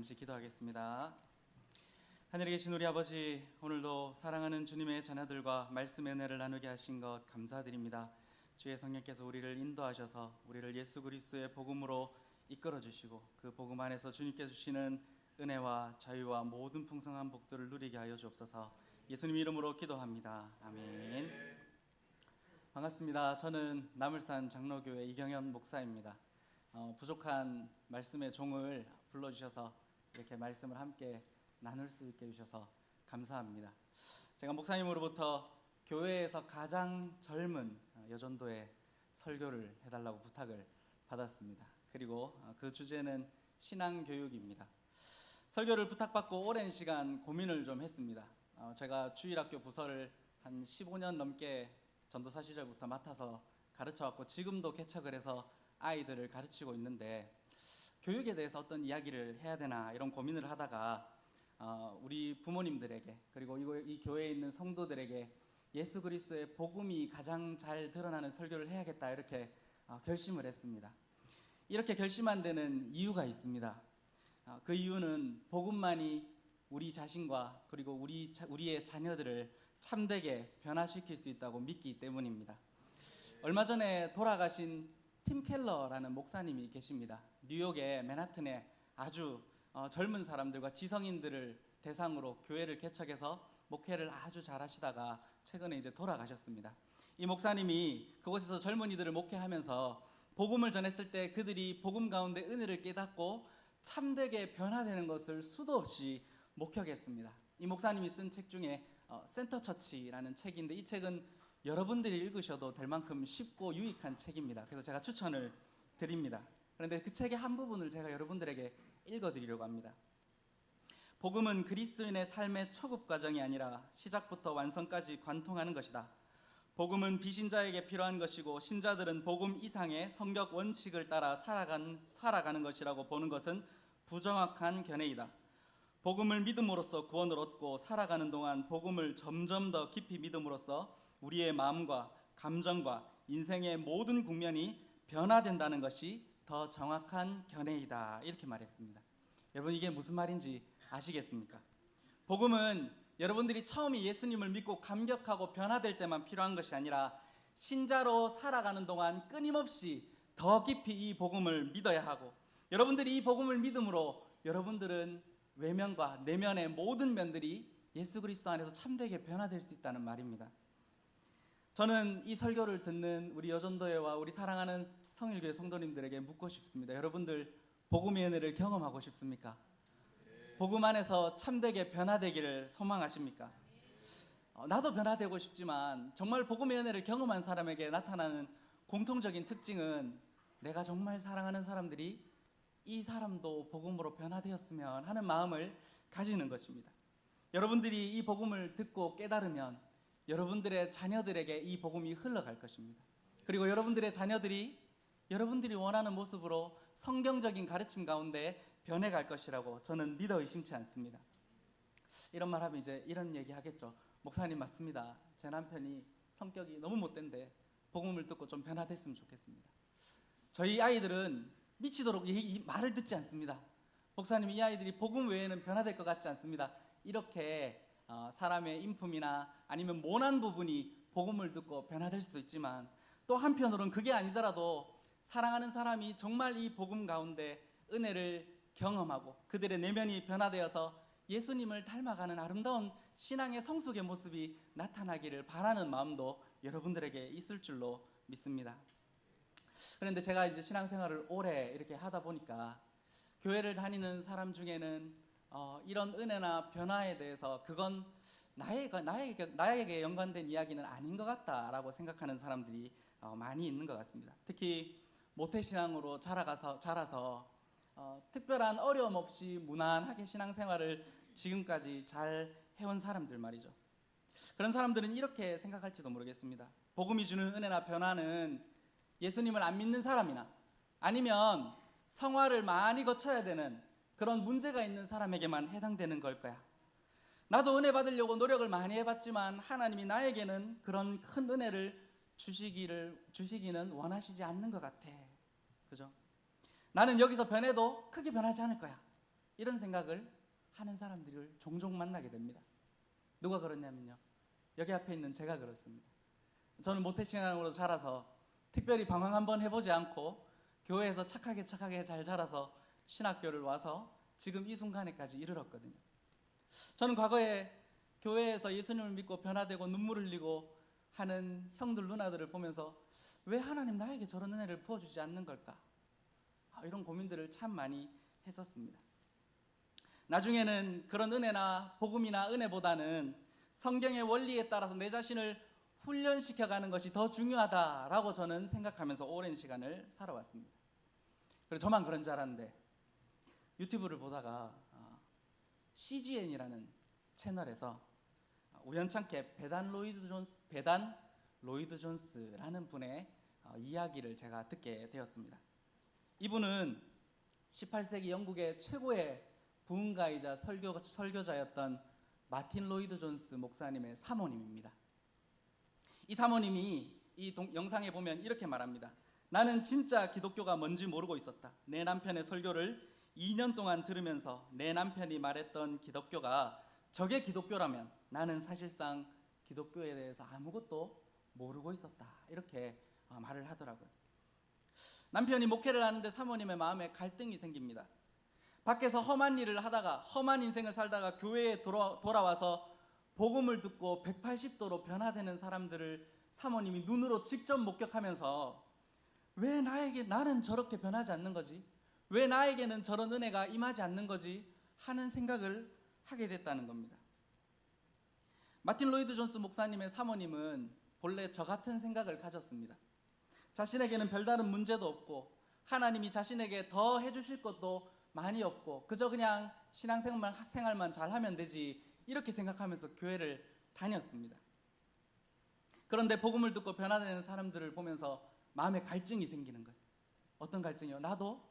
잠시 기도하겠습니다. 하늘에 계신 우리 아버지, 오늘도 사랑하는 주님의 자녀들과 말씀의 은혜를 나누게 하신 것 감사드립니다. 주의 성령께서 우리를 인도하셔서 우리를 예수 그리스도의 복음으로 이끌어 주시고 그 복음 안에서 주님께 주시는 은혜와 자유와 모든 풍성한 복들을 누리게 하여 주옵소서. 예수님 이름으로 기도합니다. 아멘. 반갑습니다. 저는 나물산 장로교회 이경현 목사입니다. 부족한 말씀의 종을 불러주셔서 이렇게 말씀을 함께 나눌 수 있게 해주셔서 감사합니다. 제가 목사님으로부터 교회에서 가장 젊은 여전도에 설교를 해달라고 부탁을 받았습니다. 그리고 그 주제는 신앙교육입니다. 설교를 부탁받고 오랜 시간 고민을 좀 했습니다. 제가 주일학교 부서를 한 15년 넘게 전도사 시절부터 맡아서 가르쳐왔고 지금도 개척을 해서 아이들을 가르치고 있는데 교육에 대해서 어떤 이야기를 해야 되나 이런 고민을 하다가 우리 부모님들에게 그리고 이 교회에 있는 성도들에게 예수 그리스도의 복음이 가장 잘 드러나는 설교를 해야겠다 이렇게 결심을 했습니다. 이렇게 결심한 데는 이유가 있습니다. 그 이유는 복음만이 우리 자신과 그리고 우리의 자녀들을 참되게 변화시킬 수 있다고 믿기 때문입니다. 얼마 전에 돌아가신 팀 켈러라는 목사님이 계십니다. 뉴욕의 맨하튼에 아주 젊은 사람들과 지성인들을 대상으로 교회를 개척해서 목회를 아주 잘 하시다가 최근에 이제 돌아가셨습니다. 이 목사님이 그곳에서 젊은이들을 목회하면서 복음을 전했을 때 그들이 복음 가운데 은혜를 깨닫고 참되게 변화되는 것을 수도 없이 목격했습니다. 이 목사님이 쓴 책 중에 센터처치라는 책인데 이 책은 여러분들이 읽으셔도 될 만큼 쉽고 유익한 책입니다. 그래서 제가 추천을 드립니다. 그런데 그 책의 한 부분을 제가 여러분들에게 읽어드리려고 합니다. 복음은 그리스도인의 삶의 초급 과정이 아니라 시작부터 완성까지 관통하는 것이다. 복음은 비신자에게 필요한 것이고 신자들은 복음 이상의 성격 원칙을 따라 살아가는 것이라고 보는 것은 부정확한 견해이다. 복음을 믿음으로써 구원을 얻고 살아가는 동안 복음을 점점 더 깊이 믿음으로써 우리의 마음과 감정과 인생의 모든 국면이 변화된다는 것이 더 정확한 견해이다 이렇게 말했습니다. 여러분 이게 무슨 말인지 아시겠습니까? 복음은 여러분들이 처음에 예수님을 믿고 감격하고 변화될 때만 필요한 것이 아니라 신자로 살아가는 동안 끊임없이 더 깊이 이 복음을 믿어야 하고 여러분들이 이 복음을 믿음으로 여러분들은 외면과 내면의 모든 면들이 예수 그리스도 안에서 참되게 변화될 수 있다는 말입니다. 저는 이 설교를 듣는 우리 여전도회와 우리 사랑하는 성일교회 성도님들에게 묻고 싶습니다. 여러분들 복음의 은혜를 경험하고 싶습니까? 복음 안에서 참되게 변화되기를 소망하십니까? 나도 변화되고 싶지만 정말 복음의 은혜를 경험한 사람에게 나타나는 공통적인 특징은 내가 정말 사랑하는 사람들이 이 사람도 복음으로 변화되었으면 하는 마음을 가지는 것입니다. 여러분들이 이 복음을 듣고 깨달으면 여러분들의 자녀들에게 이 복음이 흘러갈 것입니다. 그리고 여러분들의 자녀들이 여러분들이 원하는 모습으로 성경적인 가르침 가운데 변해갈 것이라고 저는 믿어 의심치 않습니다. 이런 말 하면 이제 이런 얘기 하겠죠. 목사님 맞습니다. 제 남편이 성격이 너무 못된데 복음을 듣고 좀 변화됐으면 좋겠습니다. 저희 아이들은 미치도록 이 말을 듣지 않습니다. 목사님 이 아이들이 복음 외에는 변화될 것 같지 않습니다. 이렇게 사람의 인품이나 아니면 모난 부분이 복음을 듣고 변화될 수도 있지만 또 한편으로는 그게 아니더라도 사랑하는 사람이 정말 이 복음 가운데 은혜를 경험하고 그들의 내면이 변화되어서 예수님을 닮아가는 아름다운 신앙의 성숙의 모습이 나타나기를 바라는 마음도 여러분들에게 있을 줄로 믿습니다. 그런데 제가 이제 신앙생활을 오래 이렇게 하다 보니까 교회를 다니는 사람 중에는 이런 은혜나 변화에 대해서 그건 나에게 연관된 이야기는 아닌 것 같다라고 생각하는 사람들이 많이 있는 것 같습니다. 특히 모태신앙으로 자라서 특별한 어려움 없이 무난하게 신앙생활을 지금까지 잘 해온 사람들 말이죠. 그런 사람들은 이렇게 생각할지도 모르겠습니다. 복음이 주는 은혜나 변화는 예수님을 안 믿는 사람이나 아니면 성화를 많이 거쳐야 되는 그런 문제가 있는 사람에게만 해당되는 걸 거야. 나도 은혜 받으려고 노력을 많이 해봤지만 하나님이 나에게는 그런 큰 은혜를 주시기는 원하시지 않는 것 같아. 그죠? 나는 여기서 변해도 크게 변하지 않을 거야. 이런 생각을 하는 사람들을 종종 만나게 됩니다. 누가 그러냐면요, 여기 앞에 있는 제가 그렇습니다. 저는 모태신앙으로 자라서 특별히 방황 한번 해보지 않고 교회에서 착하게 잘 자라서 신학교를 와서 지금 이 순간에까지 이르렀거든요. 저는 과거에 교회에서 예수님을 믿고 변화되고 눈물을 흘리고 하는 형들 누나들을 보면서 왜 하나님 나에게 저런 은혜를 부어주지 않는 걸까? 이런 고민들을 참 많이 했었습니다. 나중에는 그런 은혜나 복음이나 은혜보다는 성경의 원리에 따라서 내 자신을 훈련시켜가는 것이 더 중요하다라고 저는 생각하면서 오랜 시간을 살아왔습니다. 그래서 저만 그런 줄 알았는데 유튜브를 보다가 CGN이라는 채널에서 우연찮게 배단 로이드 존스라는 분의 이야기를 제가 듣게 되었습니다. 이분은 18세기 영국의 최고의 부흥가이자 설교자였던 마틴 로이드 존스 목사님의 사모님입니다. 이 사모님이 이 영상에 보면 이렇게 말합니다. 나는 진짜 기독교가 뭔지 모르고 있었다. 내 남편의 설교를 2년 동안 들으면서 내 남편이 말했던 기독교가 저게 기독교라면 나는 사실상 기독교에 대해서 아무것도 모르고 있었다. 이렇게 말을 하더라고요. 남편이 목회를 하는데 사모님의 마음에 갈등이 생깁니다. 밖에서 험한 일을 하다가 험한 인생을 살다가 교회에 돌아와서 복음을 듣고 180도로 변화되는 사람들을 사모님이 눈으로 직접 목격하면서 왜 나는 저렇게 변하지 않는 거지? 왜 나에게는 저런 은혜가 임하지 않는 거지? 하는 생각을 하게 됐다는 겁니다. 마틴 로이드 존스 목사님의 사모님은 본래 저 같은 생각을 가졌습니다. 자신에게는 별다른 문제도 없고 하나님이 자신에게 더 해주실 것도 많이 없고 그저 그냥 신앙생활만 잘하면 되지 이렇게 생각하면서 교회를 다녔습니다. 그런데 복음을 듣고 변화되는 사람들을 보면서 마음에 갈증이 생기는 거예요. 어떤 갈증이요? 나도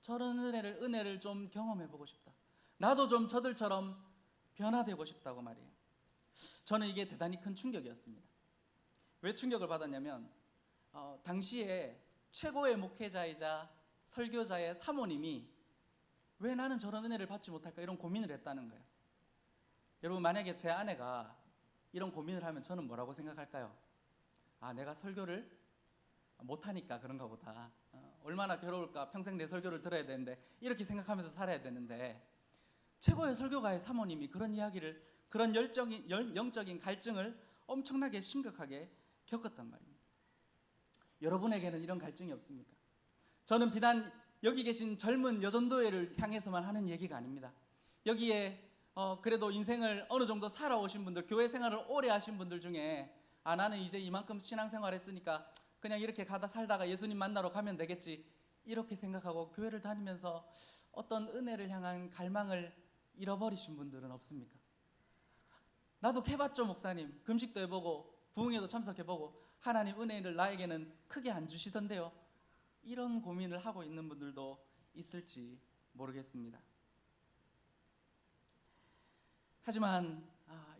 저런 은혜를 좀 경험해보고 싶다. 나도 좀 저들처럼 변화되고 싶다고 말이에요. 저는 이게 대단히 큰 충격이었습니다. 왜 충격을 받았냐면 당시에 최고의 목회자이자 설교자의 사모님이 왜 나는 저런 은혜를 받지 못할까 이런 고민을 했다는 거예요. 여러분, 만약에 제 아내가 이런 고민을 하면 저는 뭐라고 생각할까요? 내가 설교를 못하니까 그런가 보다. 얼마나 괴로울까. 평생 내 설교를 들어야 되는데 이렇게 생각하면서 살아야 되는데 최고의 설교가의 사모님이 그런 이야기를 그런 영적인 갈증을 엄청나게 심각하게 겪었단 말입니다. 여러분에게는 이런 갈증이 없습니까? 저는 비단 여기 계신 젊은 여전도회를 향해서만 하는 얘기가 아닙니다. 여기에 그래도 인생을 어느 정도 살아오신 분들, 교회 생활을 오래 하신 분들 중에 나는 이제 이만큼 신앙생활 했으니까 그냥 이렇게 가다 살다가 예수님 만나러 가면 되겠지 이렇게 생각하고 교회를 다니면서 어떤 은혜를 향한 갈망을 잃어버리신 분들은 없습니까? 나도 해봤죠, 목사님. 금식도 해보고 부흥회도 참석해보고 하나님 은혜를 나에게는 크게 안 주시던데요. 이런 고민을 하고 있는 분들도 있을지 모르겠습니다. 하지만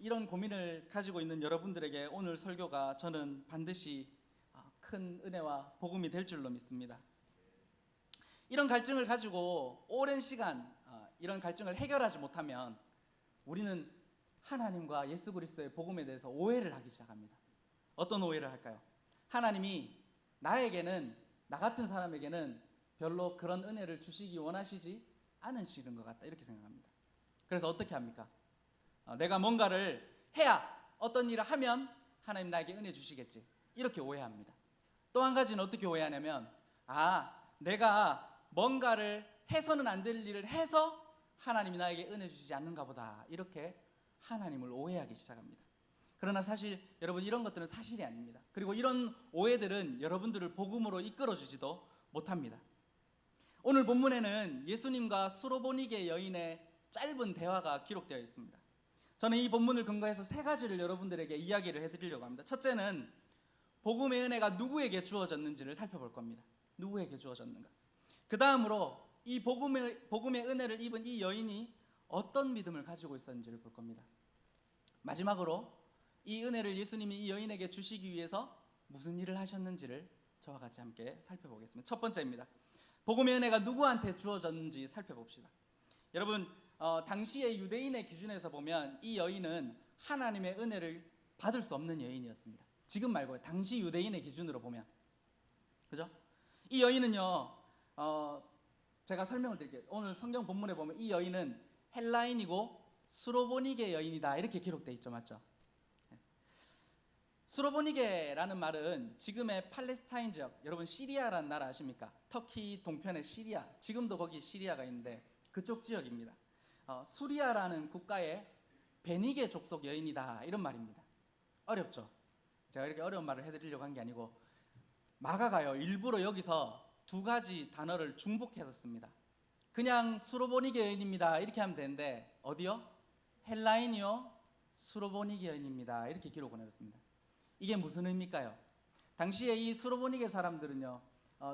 이런 고민을 가지고 있는 여러분들에게 오늘 설교가 저는 반드시 큰 은혜와 복음이 될 줄로 믿습니다. 이런 갈증을 가지고 오랜 시간 이런 갈증을 해결하지 못하면 우리는 하나님과 예수 그리스도의 복음에 대해서 오해를 하기 시작합니다. 어떤 오해를 할까요? 하나님이 나 같은 사람에게는 별로 그런 은혜를 주시기 원하시지 않으시는 것 같다 이렇게 생각합니다. 그래서 어떻게 합니까? 내가 뭔가를 해야 어떤 일을 하면 하나님 나에게 은혜 주시겠지 이렇게 오해합니다. 또 한 가지는 어떻게 오해하냐면 내가 뭔가를 해서는 안 될 일을 해서 하나님이 나에게 은혜 주시지 않는가 보다 이렇게 하나님을 오해하기 시작합니다. 그러나 사실 여러분 이런 것들은 사실이 아닙니다. 그리고 이런 오해들은 여러분들을 복음으로 이끌어주지도 못합니다. 오늘 본문에는 예수님과 수로보니게 여인의 짧은 대화가 기록되어 있습니다. 저는 이 본문을 근거해서 세 가지를 여러분들에게 이야기를 해드리려고 합니다. 첫째는 복음의 은혜가 누구에게 주어졌는지를 살펴볼 겁니다. 누구에게 주어졌는가. 그 다음으로 이 복음의 은혜를 입은 이 여인이 어떤 믿음을 가지고 있었는지를 볼 겁니다. 마지막으로 이 은혜를 예수님이 이 여인에게 주시기 위해서 무슨 일을 하셨는지를 저와 같이 함께 살펴보겠습니다. 첫 번째입니다. 복음의 은혜가 누구한테 주어졌는지 살펴봅시다. 여러분 당시의 유대인의 기준에서 보면 이 여인은 하나님의 은혜를 받을 수 없는 여인이었습니다. 지금 말고요. 당시 유대인의 기준으로 보면, 그죠? 이 여인은요, 제가 설명을 드릴게요. 오늘 성경 본문에 보면 이 여인은 헬라인이고 수로보니게 여인이다 이렇게 기록되어 있죠, 맞죠? 수로보니게라는 말은 지금의 팔레스타인 지역, 여러분 시리아라는 나라 아십니까? 터키 동편의 시리아, 지금도 거기 시리아가 있는데 그쪽 지역입니다. 수리아라는 국가의 베니게 족속 여인이다 이런 말입니다. 어렵죠? 제가 이렇게 어려운 말을 해드리려고 한 게 아니고 마가가요 일부러 여기서 두 가지 단어를 중복해서 씁니다. 그냥 수로보니게 여인입니다 이렇게 하면 되는데 어디요? 헬라인이요 수로보니게 여인입니다 이렇게 기록을 해놨습니다. 이게 무슨 의미일까요? 당시에 이 수로보니게 사람들은요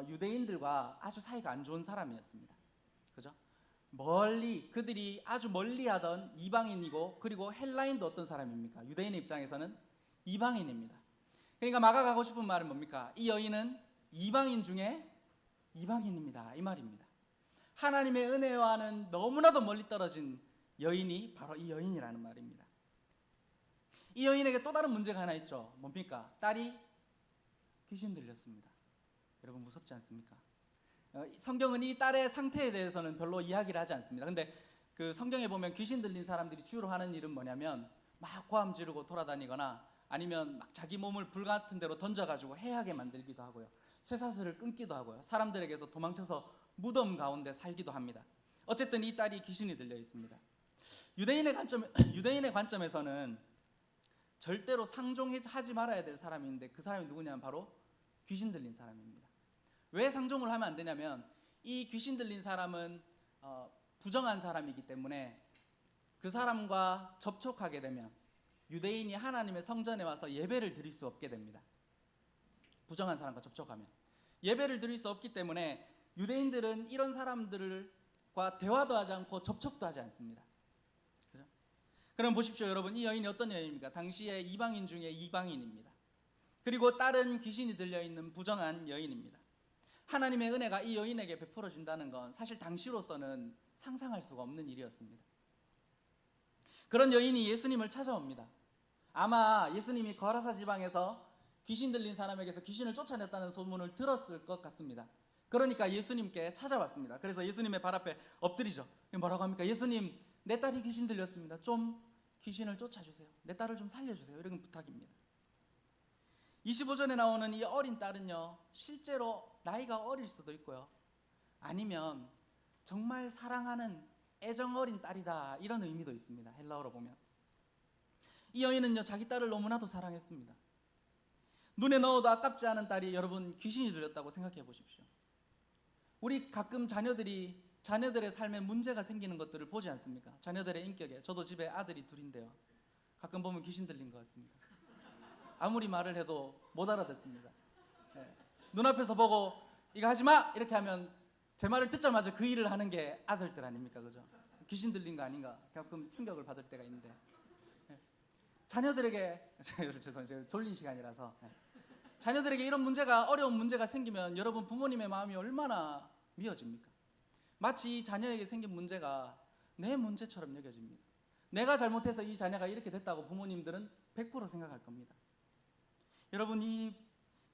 유대인들과 아주 사이가 안 좋은 사람이었습니다. 그죠? 멀리 그들이 아주 멀리하던 이방인이고, 그리고 헬라인도 어떤 사람입니까? 유대인의 입장에서는 이방인입니다. 그러니까 마가가 하고 싶은 말은 뭡니까? 이 여인은 이방인 중에 이방인입니다 이 말입니다. 하나님의 은혜와는 너무나도 멀리 떨어진 여인이 바로 이 여인이라는 말입니다. 이 여인에게 또 다른 문제가 하나 있죠. 뭡니까? 딸이 귀신 들렸습니다. 여러분 무섭지 않습니까? 성경은 이 딸의 상태에 대해서는 별로 이야기를 하지 않습니다. 근데 그 성경에 보면 귀신 들린 사람들이 주로 하는 일은 뭐냐면 막 고함 지르고 돌아다니거나 아니면 막 자기 몸을 불 같은 데로 던져가지고 해하게 만들기도 하고요, 쇠사슬을 끊기도 하고요, 사람들에게서 도망쳐서 무덤 가운데 살기도 합니다. 어쨌든 이 딸이 귀신이 들려 있습니다. 유대인의 관점에서는 절대로 상종하지 말아야 될 사람이 있는데 그 사람이 누구냐면 바로 귀신 들린 사람입니다. 왜 상종을 하면 안 되냐면 이 귀신 들린 사람은 부정한 사람이기 때문에 그 사람과 접촉하게 되면 유대인이 하나님의 성전에 와서 예배를 드릴 수 없게 됩니다. 부정한 사람과 접촉하면 예배를 드릴 수 없기 때문에 유대인들은 이런 사람들과 대화도 하지 않고 접촉도 하지 않습니다. 그죠? 그럼 보십시오 여러분, 이 여인이 어떤 여인입니까? 당시의 이방인 중에 이방인입니다. 그리고 딸은 귀신이 들려있는 부정한 여인입니다. 하나님의 은혜가 이 여인에게 베풀어진다는 건 사실 당시로서는 상상할 수가 없는 일이었습니다. 그런 여인이 예수님을 찾아옵니다. 아마 예수님이 거라사 지방에서 귀신 들린 사람에게서 귀신을 쫓아냈다는 소문을 들었을 것 같습니다. 그러니까 예수님께 찾아왔습니다. 그래서 예수님의 발 앞에 엎드리죠. 뭐라고 합니까? 예수님, 내 딸이 귀신 들렸습니다. 좀 귀신을 쫓아주세요. 내 딸을 좀 살려주세요. 이런 부탁입니다. 25절에 나오는 이 어린 딸은요, 실제로 나이가 어릴 수도 있고요, 아니면 정말 사랑하는 애정 어린 딸이다 이런 의미도 있습니다. 헬라어로 보면 이 여인은요 자기 딸을 너무나도 사랑했습니다. 눈에 넣어도 아깝지 않은 딸이 여러분 귀신이 들렸다고 생각해 보십시오. 우리 가끔 자녀들의 삶에 문제가 생기는 것들을 보지 않습니까? 자녀들의 인격에. 저도 집에 아들이 둘인데요, 가끔 보면 귀신 들린 것 같습니다. 아무리 말을 해도 못 알아듣습니다. 네. 눈앞에서 보고 이거 하지 마! 이렇게 하면 제 말을 듣자마자 그 일을 하는 게 아들들 아닙니까? 그죠? 귀신 들린 거 아닌가? 가끔 충격을 받을 때가 있는데, 네. 자녀들에게 죄송해요, 졸린 시간이라서, 네. 자녀들에게 이런 문제가, 어려운 문제가 생기면 여러분 부모님의 마음이 얼마나 미어집니까? 마치 이 자녀에게 생긴 문제가 내 문제처럼 여겨집니다. 내가 잘못해서 이 자녀가 이렇게 됐다고 부모님들은 100% 생각할 겁니다. 여러분, 이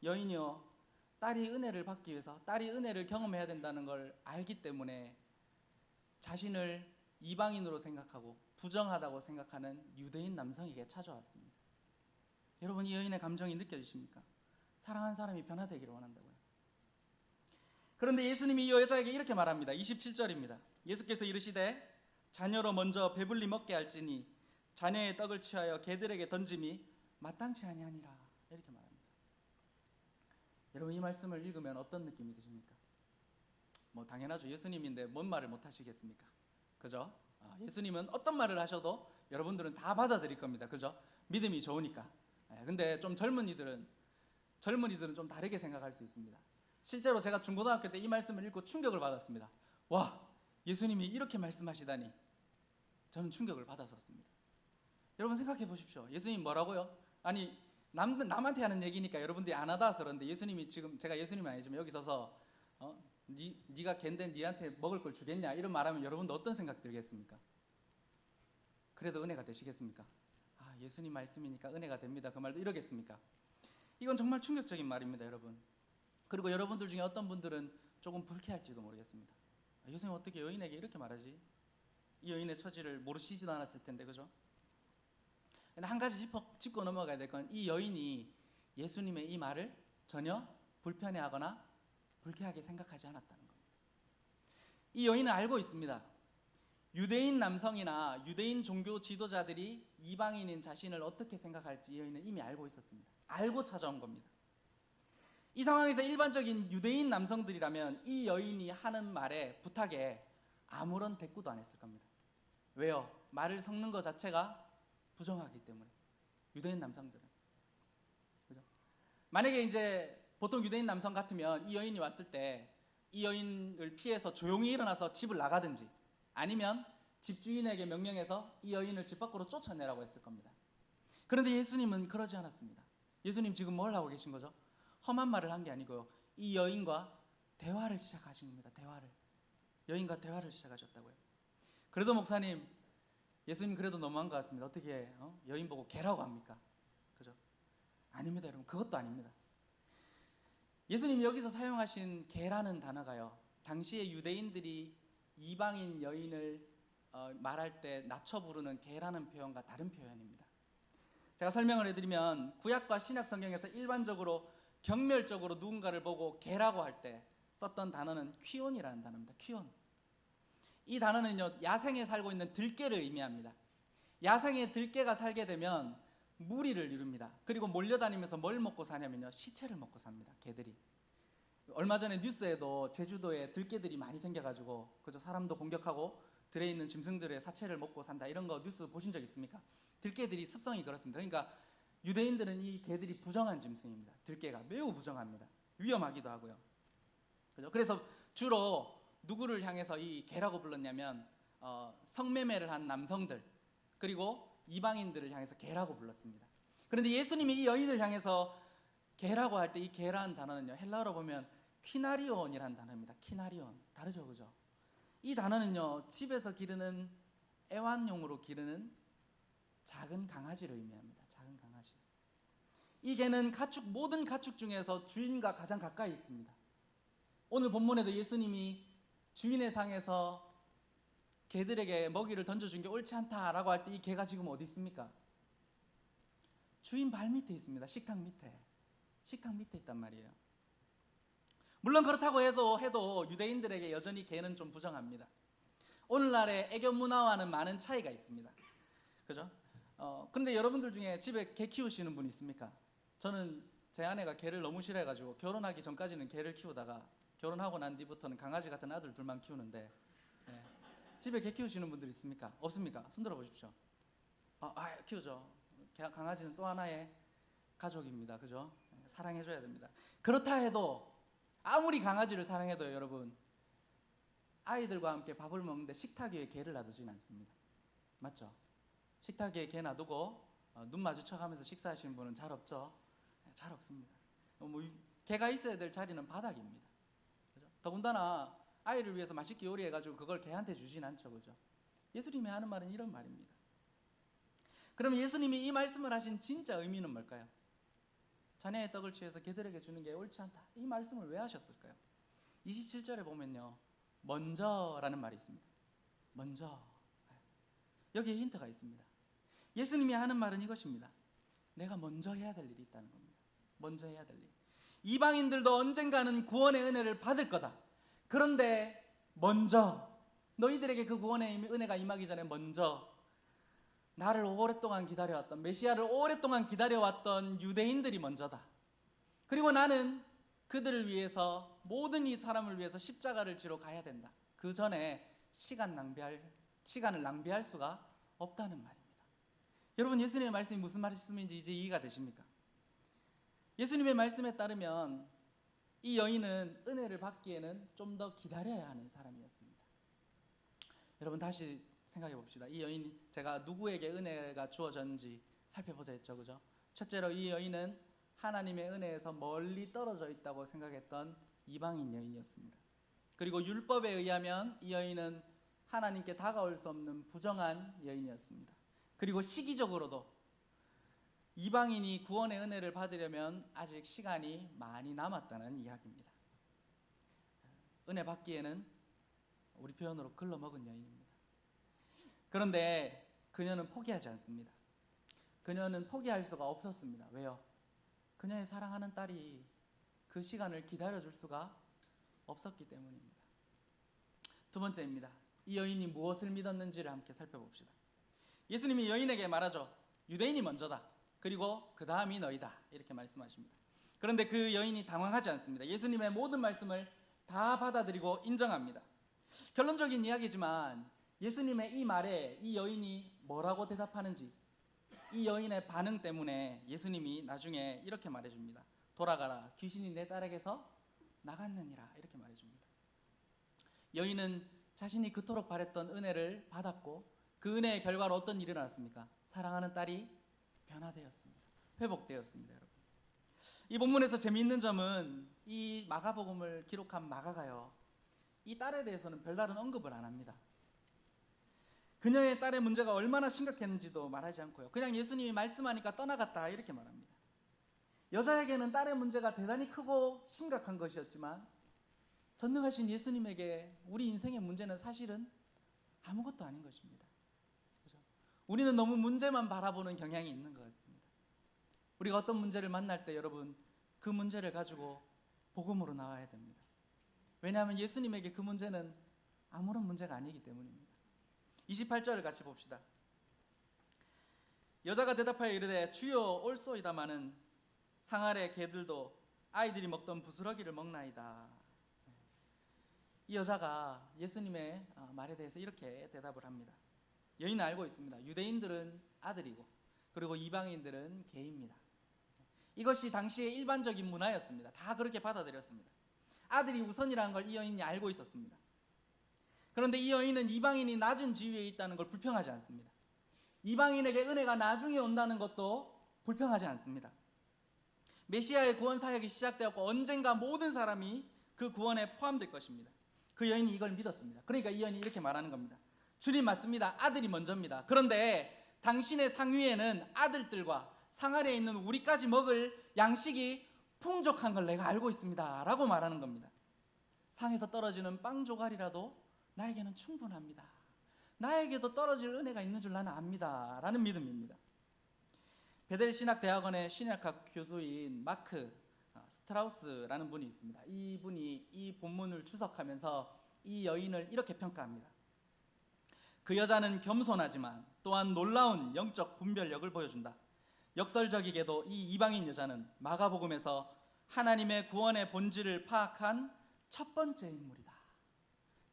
여인이요, 딸이 은혜를 받기 위해서, 딸이 은혜를 경험해야 된다는 걸 알기 때문에 자신을 이방인으로 생각하고 부정하다고 생각하는 유대인 남성에게 찾아왔습니다. 여러분, 이 여인의 감정이 느껴지십니까? 사랑한 사람이 변화되기를 원한다고요. 그런데 예수님이 이 여자에게 이렇게 말합니다. 27절입니다. 예수께서 이르시되 자녀로 먼저 배불리 먹게 할지니 자녀의 떡을 취하여 개들에게 던짐이 마땅치 아니하니라, 이렇게 말합니다. 여러분, 이 말씀을 읽으면 어떤 느낌이 드십니까? 뭐 당연하죠. 예수님인데 뭔 말을 못 하시겠습니까? 그죠? 예수님은 어떤 말을 하셔도 여러분들은 다 받아들일 겁니다. 그죠? 믿음이 좋으니까. 근데 좀 젊은이들은 좀 다르게 생각할 수 있습니다. 실제로 제가 중고등학교 때 이 말씀을 읽고 충격을 받았습니다. 와, 예수님이 이렇게 말씀하시다니. 저는 충격을 받았었습니다. 여러분 생각해 보십시오. 예수님 뭐라고요? 아니, 남한테 하는 얘기니까 여러분들이 안 하다서 그런데 예수님이 지금, 제가 예수님은 아니지만 여기 서서 네가 걘데 니한테 먹을 걸 주겠냐 이런 말하면 여러분도 어떤 생각 들겠습니까? 그래도 은혜가 되시겠습니까? 아, 예수님 말씀이니까 은혜가 됩니다. 그 말도 이러겠습니까? 이건 정말 충격적인 말입니다, 여러분. 그리고 여러분들 중에 어떤 분들은 조금 불쾌할지도 모르겠습니다. 아, 예수님 어떻게 여인에게 이렇게 말하지? 이 여인의 처지를 모르시지도 않았을 텐데, 그죠? 근데 한 가지 짚고 넘어가야 될 건 이 여인이 예수님의 이 말을 전혀 불편해하거나 불쾌하게 생각하지 않았다는 겁니다. 이 여인은 알고 있습니다. 유대인 남성이나 유대인 종교 지도자들이 이방인인 자신을 어떻게 생각할지 이 여인은 이미 알고 있었습니다. 알고 찾아온 겁니다. 이 상황에서 일반적인 유대인 남성들이라면 이 여인이 하는 말에 부탁에 아무런 대꾸도 안 했을 겁니다. 왜요? 말을 섞는 것 자체가 부정하기 때문에. 유대인 남성들은, 그죠? 만약에 이제 보통 유대인 남성 같으면 이 여인이 왔을 때 이 여인을 피해서 조용히 일어나서 집을 나가든지 아니면 집주인에게 명령해서 이 여인을 집 밖으로 쫓아내라고 했을 겁니다. 그런데 예수님은 그러지 않았습니다. 예수님 지금 뭘 하고 계신 거죠? 험한 말을 한 게 아니고요, 이 여인과 대화를 시작하신 겁니다. 여인과 대화를 시작하셨다고요. 그래도 목사님, 예수님 그래도 너무한 것 같습니다. 어떻게 여인 보고 개라고 합니까? 그죠? 아닙니다, 여러분. 그것도 아닙니다. 예수님이 여기서 사용하신 개라는 단어가요, 당시의 유대인들이 이방인 여인을 말할 때 낮춰 부르는 개라는 표현과 다른 표현입니다. 제가 설명을 해드리면 구약과 신약 성경에서 일반적으로 경멸적으로 누군가를 보고 개라고 할 때 썼던 단어는 퀴온이라는 단어입니다. 퀴온. 이 단어는요, 야생에 살고 있는 들개를 의미합니다. 야생에 들개가 살게 되면 무리를 이룹니다. 그리고 몰려다니면서 뭘 먹고 사냐면요, 시체를 먹고 삽니다. 개들이. 얼마 전에 뉴스에도 제주도에 들개들이 많이 생겨가지고 그저 사람도 공격하고 들에 있는 짐승들의 사체를 먹고 산다, 이런 거 뉴스 보신 적 있습니까? 들개들이 습성이 그렇습니다. 그러니까 유대인들은 이 개들이 부정한 짐승입니다. 들개가 매우 부정합니다. 위험하기도 하고요. 그죠? 그래서 주로 누구를 향해서 이 개라고 불렀냐면 성매매를 한 남성들, 그리고 이방인들을 향해서 개라고 불렀습니다. 그런데 예수님이 이 여인을 향해서 개라고 할 때 이 개라는 단어는요, 헬라어로 보면 퀴나리온이라는 단어입니다. 퀴나리온. 다르죠, 그죠? 이 단어는요, 집에서 기르는 애완용으로 기르는 작은 강아지를 의미합니다. 작은 강아지. 이 개는 모든 가축 중에서 주인과 가장 가까이 있습니다. 오늘 본문에도 예수님이 주인의 상에서 개들에게 먹이를 던져준 게 옳지 않다라고 할 때 이 개가 지금 어디 있습니까? 주인 발 밑에 있습니다. 식탁 밑에 있단 말이에요. 물론 그렇다고 해도 유대인들에게 여전히 개는 좀 부정합니다. 오늘날의 애교 문화와는 많은 차이가 있습니다. 그죠? 근데 여러분들 중에 집에 개 키우시는 분 있습니까? 저는 제 아내가 개를 너무 싫어해가지고 결혼하기 전까지는 개를 키우다가 결혼하고 난 뒤부터는 강아지 같은 아들 둘만 키우는데, 집에 개 키우시는 분들 있습니까? 없습니까? 손 들어 보십시오. 키우죠. 강아지는 또 하나의 가족입니다. 그죠? 사랑해줘야 됩니다. 그렇다 해도 아무리 강아지를 사랑해도 여러분, 아이들과 함께 밥을 먹는데 식탁 위에 개를 놔두지는 않습니다. 맞죠? 식탁 위에 개 놔두고 눈 마주쳐가면서 식사하시는 분은 잘 없죠? 잘 없습니다. 개가 있어야 될 자리는 바닥입니다. 그죠? 더군다나 아이를 위해서 맛있게 요리해가지고 그걸 개한테 주진 않죠. 그죠? 예수님이 하는 말은 이런 말입니다. 그럼 예수님이 이 말씀을 하신 진짜 의미는 뭘까요? 자네의 떡을 취해서 개들에게 주는 게 옳지 않다, 이 말씀을 왜 하셨을까요? 27절에 보면요, 먼저라는 말이 있습니다. 먼저. 여기에 힌트가 있습니다. 예수님이 하는 말은 이것입니다. 내가 먼저 해야 될 일이 있다는 겁니다. 먼저 해야 될 일. 이방인들도 언젠가는 구원의 은혜를 받을 거다. 그런데 먼저, 너희들에게 그 구원의 은혜가 임하기 전에 먼저 나를 오랫동안 기다려왔던, 메시아를 오랫동안 기다려왔던 유대인들이 먼저다. 그리고 나는 그들을 위해서, 모든 이 사람을 위해서 십자가를 지러 가야 된다. 그 전에 시간을 낭비할 수가 없다는 말입니다. 여러분, 예수님의 말씀이 무슨 말씀인지 이제 이해가 되십니까? 예수님의 말씀에 따르면 이 여인은 은혜를 받기에는 좀 더 기다려야 하는 사람이었습니다. 여러분, 다시 생각해 봅시다. 이 여인, 제가 누구에게 은혜가 주어졌는지 살펴보자 했죠, 그죠? 첫째로 이 여인은 하나님의 은혜에서 멀리 떨어져 있다고 생각했던 이방인 여인이었습니다. 그리고 율법에 의하면 이 여인은 하나님께 다가올 수 없는 부정한 여인이었습니다. 그리고 시기적으로도 이방인이 구원의 은혜를 받으려면 아직 시간이 많이 남았다는 이야기입니다. 은혜 받기에는 우리 표현으로 글러먹은 여인입니다. 그런데 그녀는 포기하지 않습니다. 그녀는 포기할 수가 없었습니다. 왜요? 그녀의 사랑하는 딸이 그 시간을 기다려줄 수가 없었기 때문입니다. 두 번째입니다. 이 여인이 무엇을 믿었는지를 함께 살펴봅시다. 예수님이 여인에게 말하죠. 유대인이 먼저다. 그리고 그 다음이 너희다. 이렇게 말씀하십니다. 그런데 그 여인이 당황하지 않습니다. 예수님의 모든 말씀을 다 받아들이고 인정합니다. 결론적인 이야기지만 예수님의 이 말에 이 여인이 뭐라고 대답하는지, 이 여인의 반응 때문에 예수님이 나중에 이렇게 말해줍니다. 돌아가라, 귀신이 내 딸에게서 나갔느니라. 이렇게 말해줍니다. 여인은 자신이 그토록 바랬던 은혜를 받았고 그 은혜의 결과로 어떤 일이 일어났습니까? 사랑하는 딸이 변화되었습니다. 회복되었습니다. 여러분, 이 본문에서 재미있는 점은 이 마가복음을 기록한 마가가요, 이 딸에 대해서는 별다른 언급을 안 합니다. 그녀의 딸의 문제가 얼마나 심각했는지도 말하지 않고요, 그냥 예수님이 말씀하니까 떠나갔다 이렇게 말합니다. 여자에게는 딸의 문제가 대단히 크고 심각한 것이었지만 전능하신 예수님에게 우리 인생의 문제는 사실은 아무것도 아닌 것입니다. 그렇죠? 우리는 너무 문제만 바라보는 경향이 있는 것 같습니다. 우리가 어떤 문제를 만날 때 여러분, 그 문제를 가지고 복음으로 나와야 됩니다. 왜냐하면 예수님에게 그 문제는 아무런 문제가 아니기 때문입니다. 28절을 같이 봅시다. 여자가 대답하여 이르되 주여 올소이다마는 상아래 개들도 아이들이 먹던 부스러기를 먹나이다. 이 여자가 예수님의 말에 대해서 이렇게 대답을 합니다. 여인은 알고 있습니다. 유대인들은 아들이고 그리고 이방인들은 개입니다. 이것이 당시의 일반적인 문화였습니다. 다 그렇게 받아들였습니다. 아들이 우선이라는 걸 이 여인이 알고 있었습니다. 그런데 이 여인은 이방인이 낮은 지위에 있다는 걸 불평하지 않습니다. 이방인에게 은혜가 나중에 온다는 것도 불평하지 않습니다. 메시아의 구원 사역이 시작되었고 언젠가 모든 사람이 그 구원에 포함될 것입니다. 그 여인이 이걸 믿었습니다. 그러니까 이 여인이 이렇게 말하는 겁니다. 주님 맞습니다. 아들이 먼저입니다. 그런데 당신의 상위에는 아들들과 상 아래에 있는 우리까지 먹을 양식이 풍족한 걸 내가 알고 있습니다 라고 말하는 겁니다. 상에서 떨어지는 빵 조각이라도 나에게는 충분합니다. 나에게도 떨어질 은혜가 있는 줄 나는 압니다 라는 믿음입니다. 베델 신학대학원의 신약학 교수인 마크 스트라우스라는 분이 있습니다. 이분이 이 본문을 추석하면서 이 여인을 이렇게 평가합니다. 그 여자는 겸손하지만 또한 놀라운 영적 분별력을 보여준다. 역설적이게도 이 이방인 여자는 마가복음에서 하나님의 구원의 본질을 파악한 첫 번째 인물이다.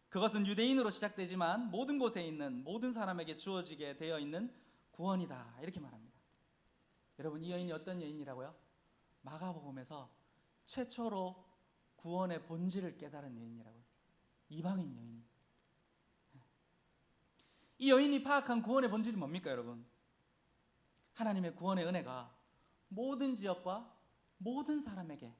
그것은 유대인으로 시작되지만 모든 곳에 있는 모든 사람에게 주어지게 되어 있는 구원이다. 이렇게 말합니다. 여러분, 이 여인이 어떤 여인이라고요? 마가복음에서 최초로 구원의 본질을 깨달은 여인이라고요. 이방인 여인. 이 여인이 파악한 구원의 본질이 뭡니까, 여러분? 하나님의 구원의 은혜가 모든 지역과 모든 사람에게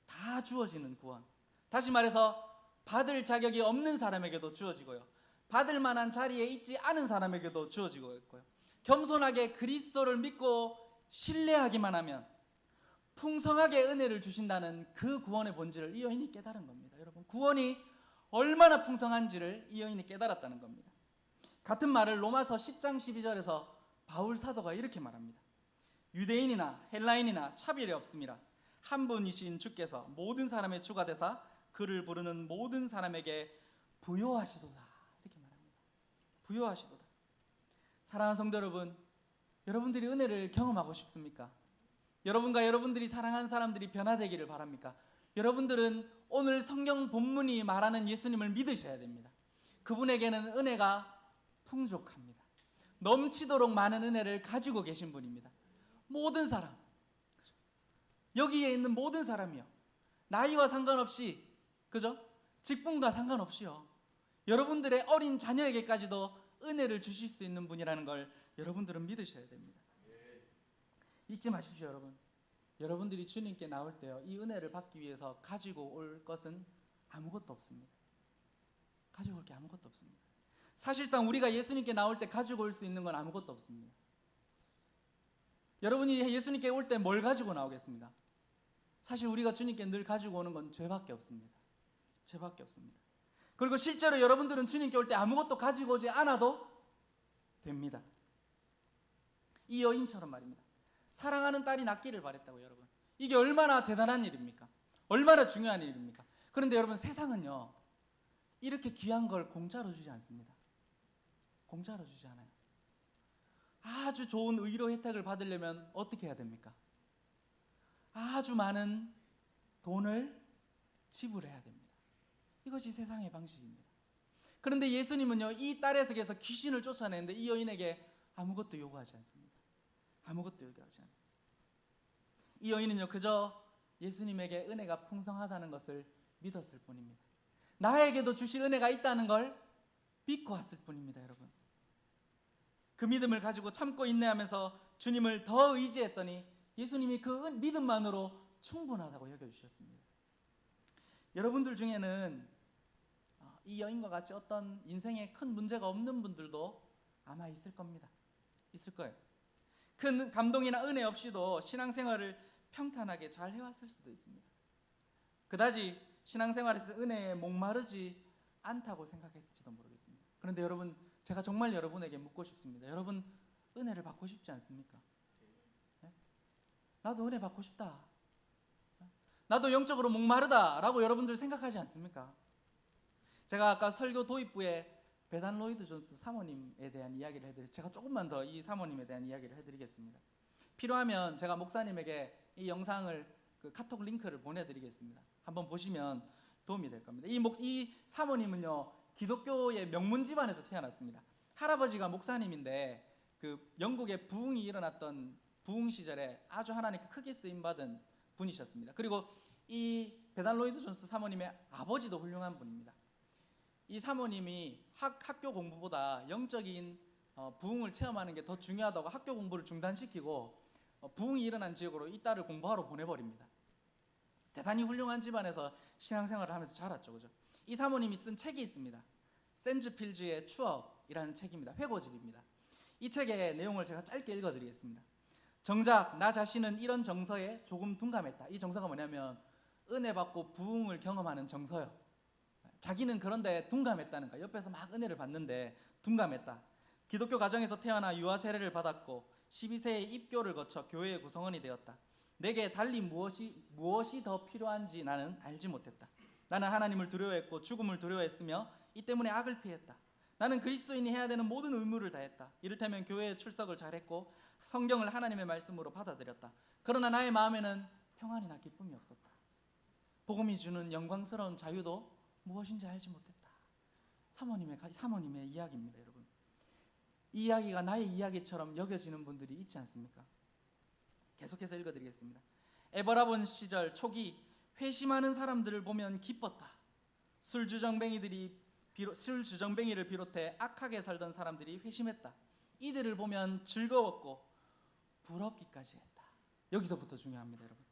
다 주어지는 구원. 다시 말해서 받을 자격이 없는 사람에게도 주어지고요, 받을 만한 자리에 있지 않은 사람에게도 주어지고 있고요, 겸손하게 그리스도를 믿고 신뢰하기만 하면 풍성하게 은혜를 주신다는 그 구원의 본질을 이 여인이 깨달은 겁니다. 여러분, 구원이 얼마나 풍성한지를 이 여인이 깨달았다는 겁니다. 같은 말을 로마서 10장 12절에서 바울 사도가 이렇게 말합니다. 유대인이나 헬라인이나 차별이 없습니다. 한 분이신 주께서 모든 사람의 주가 되사 그를 부르는 모든 사람에게 부요하시도다. 이렇게 말합니다. 부요하시도다. 사랑하는 성도 여러분, 여러분들이 은혜를 경험하고 싶습니까? 여러분과 여러분들이 사랑하는 사람들이 변화되기를 바랍니까? 여러분들은 오늘 성경 본문이 말하는 예수님을 믿으셔야 됩니다. 그분에게는 은혜가 풍족합니다. 넘치도록 많은 은혜를 가지고 계신 분입니다. 모든 사람, 여기에 있는 모든 사람이요, 나이와 상관없이, 그죠? 직분과 상관없이요, 여러분들의 어린 자녀에게까지도 은혜를 주실 수 있는 분이라는 걸 여러분들은 믿으셔야 됩니다. 잊지 마십시오. 여러분, 여러분들이 주님께 나올 때요, 이 은혜를 받기 위해서 가지고 올 것은 아무것도 없습니다. 가지고 올 게 아무것도 없습니다. 사실상 우리가 예수님께 나올 때 가지고 올 수 있는 건 아무것도 없습니다. 여러분이 예수님께 올 때 뭘 가지고 나오겠습니까? 사실 우리가 주님께 늘 가지고 오는 건 죄밖에 없습니다. 죄밖에 없습니다. 그리고 실제로 여러분들은 주님께 올 때 아무것도 가지고 오지 않아도 됩니다. 이 여인처럼 말입니다. 사랑하는 딸이 낫기를 바랬다고. 여러분, 이게 얼마나 대단한 일입니까? 얼마나 중요한 일입니까? 그런데 여러분, 세상은요 이렇게 귀한 걸 공짜로 주지 않습니다. 공짜로 주지 않아요. 아주 좋은 의료 혜택을 받으려면 어떻게 해야 됩니까? 아주 많은 돈을 지불해야 됩니다. 이것이 세상의 방식입니다. 그런데 예수님은요 이 딸에게서 귀신을 쫓아내는데 이 여인에게 아무것도 요구하지 않습니다. 아무것도 요구하지 않아요. 이 여인은요 그저 예수님에게 은혜가 풍성하다는 것을 믿었을 뿐입니다. 나에게도 주실 은혜가 있다는 걸 믿고 왔을 뿐입니다. 여러분, 그 믿음을 가지고 참고 인내하면서 주님을 더 의지했더니 예수님이 그 믿음만으로 충분하다고 여겨주셨습니다. 여러분들 중에는 이 여인과 같이 어떤 인생에 큰 문제가 없는 분들도 아마 있을 겁니다. 있을 거예요. 큰 감동이나 은혜 없이도 신앙생활을 평탄하게 잘 해왔을 수도 있습니다. 그다지 신앙생활에서 은혜에 목마르지 않다고 생각했을지도 모르겠습니다. 그런데 여러분, 제가 정말 여러분에게 묻고 싶습니다. 여러분, 은혜를 받고 싶지 않습니까? 네? 나도 은혜 받고 싶다. 나도 영적으로 목마르다 라고 여러분들 생각하지 않습니까? 제가 아까 설교 도입부에 베단 로이드 존스 사모님에 대한 이야기를 해드렸어요. 제가 조금만 더 이 사모님에 대한 이야기를 해드리겠습니다. 필요하면 제가 목사님에게 이 영상을 그 카톡 링크를 보내드리겠습니다. 한번 보시면 도움이 될 겁니다. 이 사모님은요 기독교의 명문 집안에서 태어났습니다. 할아버지가 목사님인데 그 영국에 부흥이 일어났던 부흥 시절에 아주 하나님께 크게 쓰임받은 분이셨습니다. 그리고 이 베단 로이드 존스 사모님의 아버지도 훌륭한 분입니다. 이 사모님이 학교 공부보다 영적인 부흥을 체험하는 게 더 중요하다고 학교 공부를 중단시키고 부흥이 일어난 지역으로 이 딸을 공부하러 보내버립니다. 대단히 훌륭한 집안에서 신앙생활을 하면서 자랐죠. 그죠? 이 사모님이 쓴 책이 있습니다. 샌즈필즈의 추억이라는 책입니다. 회고집입니다. 이 책의 내용을 제가 짧게 읽어드리겠습니다. 정작 나 자신은 이런 정서에 조금 둔감했다. 이 정서가 뭐냐면 은혜 받고 부흥을 경험하는 정서요. 자기는 그런데 둔감했다는 거야. 옆에서 막 은혜를 받는데 둔감했다. 기독교 가정에서 태어나 유아 세례를 받았고 12세에 입교를 거쳐 교회의 구성원이 되었다. 내게 달리 무엇이 더 필요한지 나는 알지 못했다. 나는 하나님을 두려워했고 죽음을 두려워했으며 이 때문에 악을 피했다. 나는 그리스도인이 해야 되는 모든 의무를 다했다. 이를테면 교회에 출석을 잘했고 성경을 하나님의 말씀으로 받아들였다. 그러나 나의 마음에는 평안이나 기쁨이 없었다. 복음이 주는 영광스러운 자유도 무엇인지 알지 못했다. 사모님의 이야기입니다. 여러분, 이 이야기가 나의 이야기처럼 여겨지는 분들이 있지 않습니까? 계속해서 읽어드리겠습니다. 에버라본 시절 초기 회심하는 사람들을 보면 기뻤다. 술주정뱅이를 비롯해 악하게 살던 사람들이 회심했다. 이들을 보면 즐거웠고 부럽기까지 했다. 여기서부터 중요합니다. 여러분,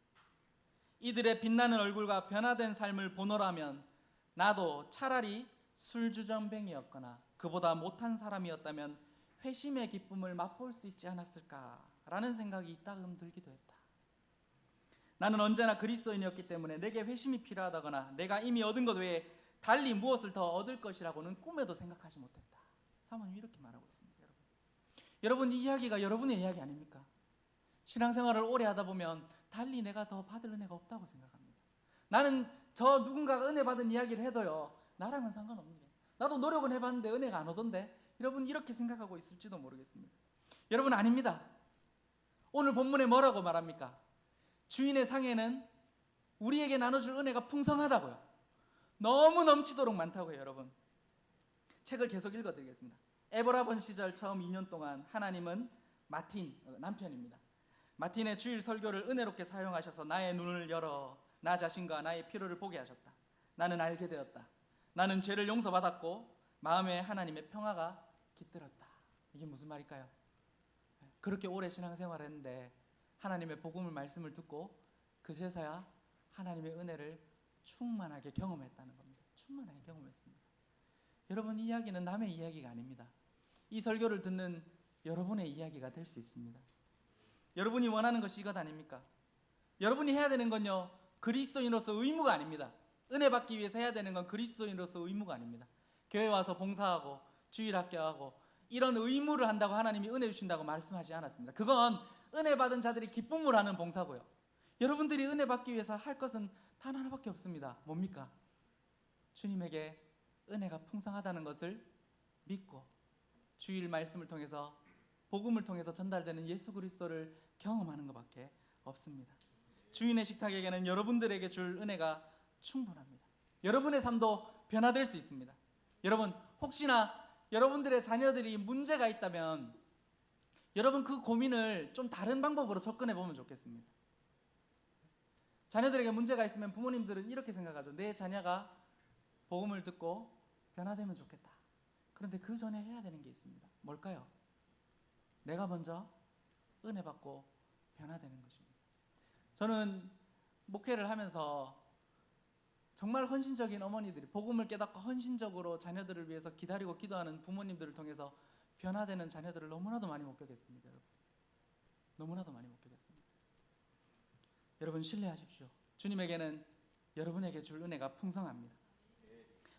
이들의 빛나는 얼굴과 변화된 삶을 보노라면 나도 차라리 술주정뱅이였거나 그보다 못한 사람이었다면 회심의 기쁨을 맛볼 수 있지 않았을까라는 생각이 이따금 들기도 했다. 나는 언제나 그리스도인이었기 때문에 내게 회심이 필요하다거나 내가 이미 얻은 것 외에 달리 무엇을 더 얻을 것이라고는 꿈에도 생각하지 못했다. 사모님이 이렇게 말하고 있습니다. 여러분, 이 이야기가 여러분의 이야기 아닙니까? 신앙생활을 오래 하다 보면 달리 내가 더 받을 은혜가 없다고 생각합니다. 나는 저 누군가가 은혜 받은 이야기를 해도요 나랑은 상관없는데, 나도 노력은 해봤는데 은혜가 안 오던데, 여러분 이렇게 생각하고 있을지도 모르겠습니다. 여러분, 아닙니다. 오늘 본문에 뭐라고 말합니까? 주인의 상에는 우리에게 나눠줄 은혜가 풍성하다고요. 너무 넘치도록 많다고요. 여러분, 책을 계속 읽어드리겠습니다. 에버라본 시절 처음 2년 동안 하나님은 마틴, 남편입니다. 마틴의 주일 설교를 은혜롭게 사용하셔서 나의 눈을 열어 나 자신과 나의 필요를 보게 하셨다. 나는 알게 되었다. 나는 죄를 용서받았고 마음에 하나님의 평화가 깃들었다. 이게 무슨 말일까요? 그렇게 오래 신앙생활을 했는데 하나님의 복음을 말씀을 듣고 그제서야 하나님의 은혜를 충만하게 경험했다는 겁니다. 충만하게 경험했습니다. 여러분, 이 이야기는 남의 이야기가 아닙니다. 이 설교를 듣는 여러분의 이야기가 될 수 있습니다. 여러분이 원하는 것이 이것 아닙니까? 여러분이 해야 되는 건요, 그리스도인으로서 의무가 아닙니다. 은혜 받기 위해서 해야 되는 건 그리스도인으로서 의무가 아닙니다. 교회 와서 봉사하고 주일학교하고 이런 의무를 한다고 하나님이 은혜 주신다고 말씀하지 않았습니다. 그건 은혜 받은 자들이 기쁨을 하는 봉사고요. 여러분들이 은혜 받기 위해서 할 것은 단 하나밖에 없습니다. 뭡니까? 주님에게 은혜가 풍성하다는 것을 믿고 주일 말씀을 통해서, 복음을 통해서 전달되는 예수 그리스도를 경험하는 것밖에 없습니다. 주인의 식탁에게는 여러분들에게 줄 은혜가 충분합니다. 여러분의 삶도 변화될 수 있습니다. 여러분, 혹시나 여러분들의 자녀들이 문제가 있다면 여러분 그 고민을 좀 다른 방법으로 접근해 보면 좋겠습니다. 자녀들에게 문제가 있으면 부모님들은 이렇게 생각하죠. 내 자녀가 복음을 듣고 변화되면 좋겠다. 그런데 그 전에 해야 되는 게 있습니다. 뭘까요? 내가 먼저 은혜 받고 변화되는 것입니다. 저는 목회를 하면서 정말 헌신적인 어머니들이, 복음을 깨닫고 헌신적으로 자녀들을 위해서 기다리고 기도하는 부모님들을 통해서 변화되는 자녀들을 너무나도 많이 목격했습니다. 여러분, 너무나도 많이 목격했습니다. 여러분, 신뢰하십시오. 주님에게는 여러분에게 줄 은혜가 풍성합니다.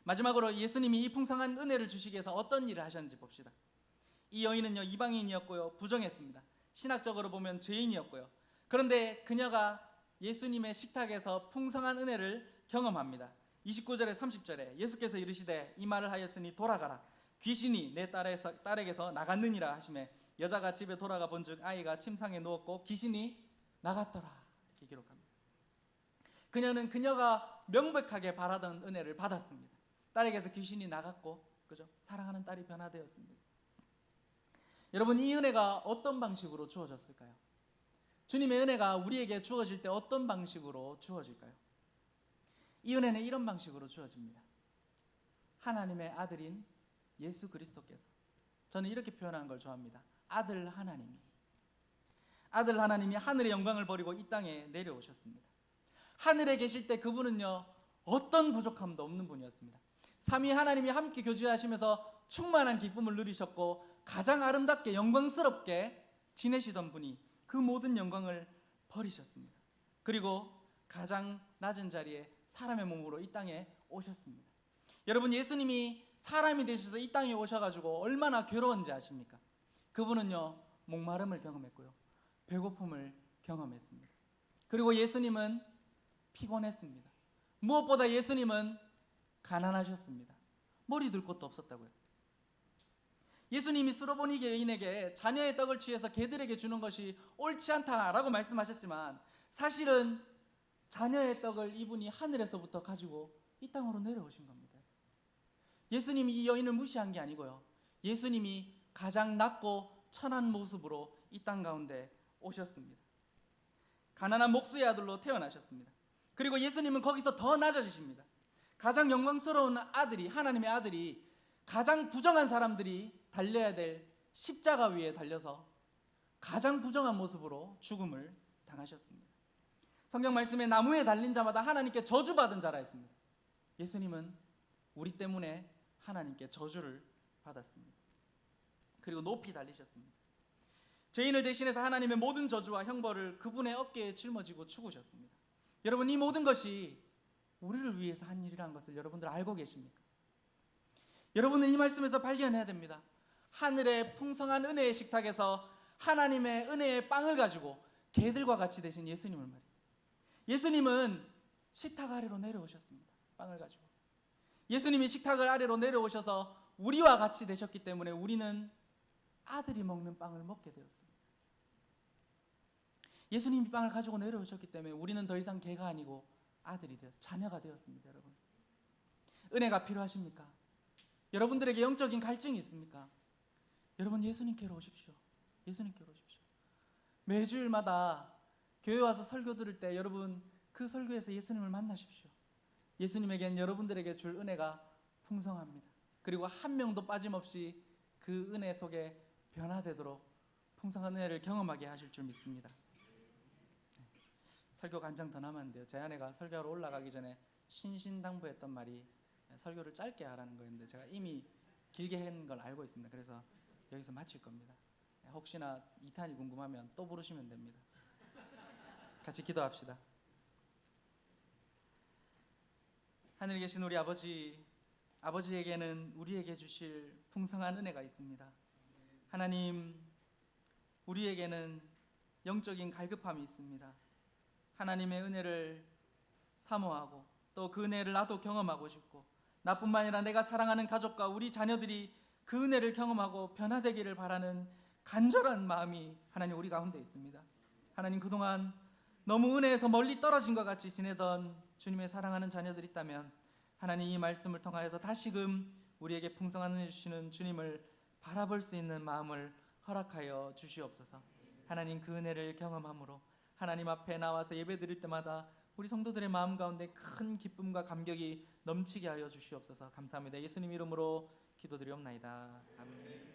마지막으로 예수님이 이 풍성한 은혜를 주시기 위해서 어떤 일을 하셨는지 봅시다. 이 여인은요, 이방인이었고요, 부정했습니다. 신학적으로 보면 죄인이었고요. 그런데 그녀가 예수님의 식탁에서 풍성한 은혜를 경험합니다. 29절에 30절에 예수께서 이르시되 이 말을 하였으니 돌아가라. 귀신이 내 딸에게서 나갔느니라 하시매 여자가 집에 돌아가 본즉 아이가 침상에 누웠고 귀신이 나갔더라. 이렇게 기록합니다. 그녀는 그녀가 명백하게 바라던 은혜를 받았습니다. 딸에게서 귀신이 나갔고, 그죠? 사랑하는 딸이 변화되었습니다. 여러분, 이 은혜가 어떤 방식으로 주어졌을까요? 주님의 은혜가 우리에게 주어질 때 어떤 방식으로 주어질까요? 이 은혜는 이런 방식으로 주어집니다. 하나님의 아들인 예수 그리스도께서, 저는 이렇게 표현하는 걸 좋아합니다. 아들 하나님이 하늘의 영광을 버리고 이 땅에 내려오셨습니다. 하늘에 계실 때 그분은요, 어떤 부족함도 없는 분이었습니다. 삼위 하나님이 함께 교제하시면서 충만한 기쁨을 누리셨고 가장 아름답게 영광스럽게 지내시던 분이 그 모든 영광을 버리셨습니다. 그리고 가장 낮은 자리에 사람의 몸으로 이 땅에 오셨습니다. 여러분, 예수님이 사람이 되셔서 이 땅에 오셔가지고 얼마나 괴로운지 아십니까? 그분은요, 목마름을 경험했고요, 배고픔을 경험했습니다. 그리고 예수님은 피곤했습니다. 무엇보다 예수님은 가난하셨습니다. 머리 둘 곳도 없었다고요. 예수님이 수로보니 여인에게 자녀의 떡을 취해서 개들에게 주는 것이 옳지 않다라고 말씀하셨지만 사실은 자녀의 떡을 이분이 하늘에서부터 가지고 이 땅으로 내려오신 겁니다. 예수님이 이 여인을 무시한 게 아니고요, 예수님이 가장 낮고 천한 모습으로 이 땅 가운데 오셨습니다. 가난한 목수의 아들로 태어나셨습니다. 그리고 예수님은 거기서 더 낮아지십니다. 가장 영광스러운 아들이, 하나님의 아들이 가장 부정한 사람들이 달려야 될 십자가 위에 달려서 가장 부정한 모습으로 죽음을 당하셨습니다. 성경 말씀에 나무에 달린 자마다 하나님께 저주받은 자라 했습니다. 예수님은 우리 때문에 하나님께 저주를 받았습니다. 그리고 높이 달리셨습니다. 죄인을 대신해서 하나님의 모든 저주와 형벌을 그분의 어깨에 짊어지고 죽으셨습니다. 여러분, 이 모든 것이 우리를 위해서 한 일이라는 것을 여러분들 알고 계십니까? 여러분은 이 말씀에서 발견해야 됩니다. 하늘의 풍성한 은혜의 식탁에서 하나님의 은혜의 빵을 가지고 개들과 같이 되신 예수님을 말이에요. 예수님은 식탁 아래로 내려오셨습니다. 빵을 가지고. 예수님이 식탁을 아래로 내려오셔서 우리와 같이 되셨기 때문에 우리는 아들이 먹는 빵을 먹게 되었습니다. 예수님이 빵을 가지고 내려오셨기 때문에 우리는 더 이상 개가 아니고 아들이 되었, 자녀가 되었습니다. 여러분, 은혜가 필요하십니까? 여러분들에게 영적인 갈증이 있습니까? 여러분, 예수님께로 오십시오. 예수님께로 오십시오. 매주일마다 교회 와서 설교 들을 때 여러분 그 설교에서 예수님을 만나십시오. 예수님에겐 여러분들에게 줄 은혜가 풍성합니다. 그리고 한 명도 빠짐없이 그 은혜 속에 변화되도록 풍성한 은혜를 경험하게 하실 줄 믿습니다. 설교가 한 장 더 남았는데요, 제 아내가 설교하러 올라가기 전에 신신당부했던 말이 설교를 짧게 하라는 거였는데 제가 이미 길게 한 걸 알고 있습니다. 그래서 여기서 마칠 겁니다. 혹시나 2탄이 궁금하면 또 부르시면 됩니다. 같이 기도합시다. 하늘에 계신 우리 아버지, 아버지에게는 우리에게 주실 풍성한 은혜가 있습니다. 하나님, 우리에게는 영적인 갈급함이 있습니다. 하나님의 은혜를 사모하고 또 그 은혜를 나도 경험하고 싶고, 나뿐만 아니라 내가 사랑하는 가족과 우리 자녀들이 그 은혜를 경험하고 변화되기를 바라는 간절한 마음이 하나님 우리 가운데 있습니다. 하나님, 그동안 너무 은혜에서 멀리 떨어진 것 같이 지내던 주님의 사랑하는 자녀들이 있다면 하나님, 이 말씀을 통하여서 다시금 우리에게 풍성한 은혜 주시는 주님을 바라볼 수 있는 마음을 허락하여 주시옵소서. 하나님, 그 은혜를 경험함으로 하나님 앞에 나와서 예배드릴 때마다 우리 성도들의 마음 가운데 큰 기쁨과 감격이 넘치게 하여 주시옵소서. 감사합니다. 예수님 이름으로 기도드리옵나이다. 아멘.